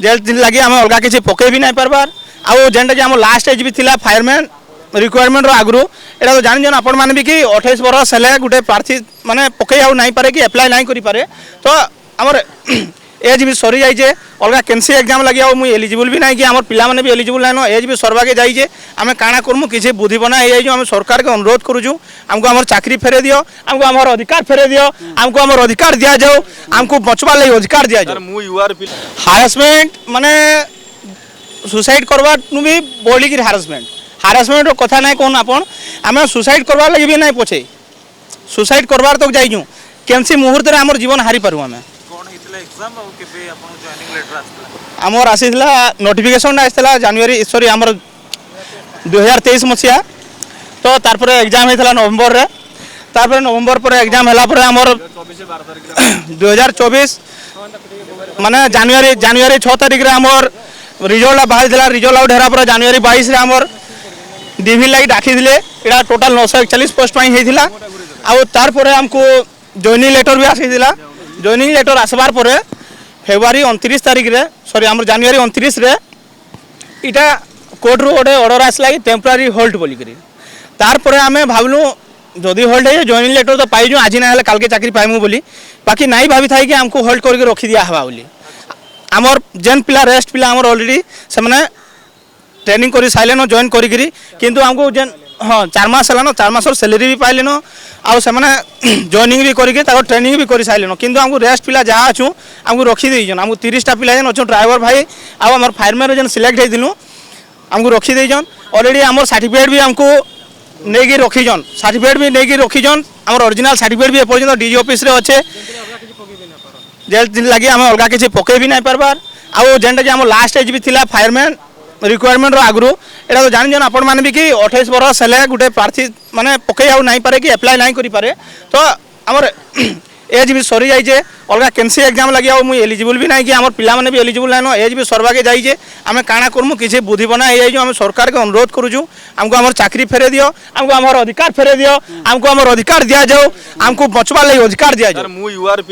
Jail लगी आम अलग किसी पकई भी नहीं पार्बार आउ जेनटा कि आम लास्ट एज भी थिला फायरमैन रिक्वायरमेंट आगु एटा तो जानी आपण मैंने भी कि 28 बरस हेले गोटे प्रार्थी माने पकई आउ नहीं पारे कि एप्लाय नहीं करि पारे तो आमर एज भी सरी जाइए अलग कैंसी एग्जाम लगे आउ मुई एलिजिबल भी नहीं कि आम पिला माने भी एलिजिबल नहीं एज भी सरवाके जाइए आम काଣା करमु किसी बुद्धि बना आम सरकार के अनुरोध करूँ आमको आम चाकरी फेरे दियो आमको आम अधिकार फेरे दियो आमको आम अधिकार दि जाओ आमको बचवार लगे अधिकार दि जाओ हारासमेंट माने सुसाइड करवा भी बोलिकी हारासमेंट कथा ना कौन आपण आम सुसाइड करवार लगे भी नहीं पछे सुसाइड करवार तक जाइजु केनसी मुहूर्त आम जीवन हारी पारू आम आमर आसी नोटिफिकेशन आसाला जानुरी सॉरी आमर 2023 मसीहा तो तारपर एग्जाम होता नवेम्बर रे तारपर नवेम्बर पर एग्जाम है आमर 2024 माने जानुरी 6 तारिख रे आमर रिजल्ट बाहरी रिजल्ट आउट हेरा पर जानुरी 22 रे आमर डीवी लगी डाकी यहाँ टोटाल 941 पोस्ट होता आउ तार आमको जॉइनिंग लेटर भी आसीला जॉइनिंग लेटर आसबार पर फेब्रुआरी 29 तारिख रे सॉरी आम जानुरी 29 रे इटा कोर्ट रू गोटे ऑर्डर आसला कि टेम्परारी होल्ड बोलिकी तार आम भावलु जदि होल्ड है जॉइनिंग लेटर तो पाइजु आज ना कल के चाकरी पाइमु बोली बाकी नहीं भाभी था कि आमको होल्ड करके रखी दिया हवा बोली आमर जेन पिला रेस्ट पिला आमर ऑलरेडी से मैंने ट्रेनिंग कर सारे जॉइन करी किंतु आमको जेन हाँ 4 मास है 4 मास सैलरी भी पाइलेन आउ से जॉइनिंग भी करके ट्रेनिंग भी कर सारे किंतु आमको रेस्ट पिला जहाँ अच्छू आमको रखी देन आमको 30टा पिला जेन अच्छे ड्राइवर भाई आउ आम फायरमैन जेन सिलेक्ट होइलु आमको रखी देन ऑलरेडी आमर सर्टिफिकेट भी आमको नहीं रखीजन सर्टिफिकेट भी नहीं रखीजन आमर ओरिजिनल सर्टिफिकेट भी एपर्यंत डीजी ऑफिस रे अच्छे जेल लगी आम अलग किसी पकई भी नहीं पार्बार आउ जेनटा कि आम लास्ट एज भी थिला फायरमैन रिक्वायरमेंट आगु एटा तो जानी आपण मैंने भी कि 28 बरस हेले गोटे प्रार्थी माने पकई आउ नहीं पारे कि एप्लाय नहीं करि पारे तो आमर एज भी सरी जाइए अलग कैंसी एग्जाम लगे आउ मुई एलिजिबल भी नहीं कि आम पिला माने भी एलिजिबल नहीं एज भी सरवाके जाइए आम काଣା करमु किसी बुद्धि बना आम सरकार के अनुरोध करूँ आमको आम चाकरी फेरे दियो आमको आम अधिकार फेरे दियो आमको आम अधिकार दि जाओ आमको बचवार लगे अधिकार दि जाओ।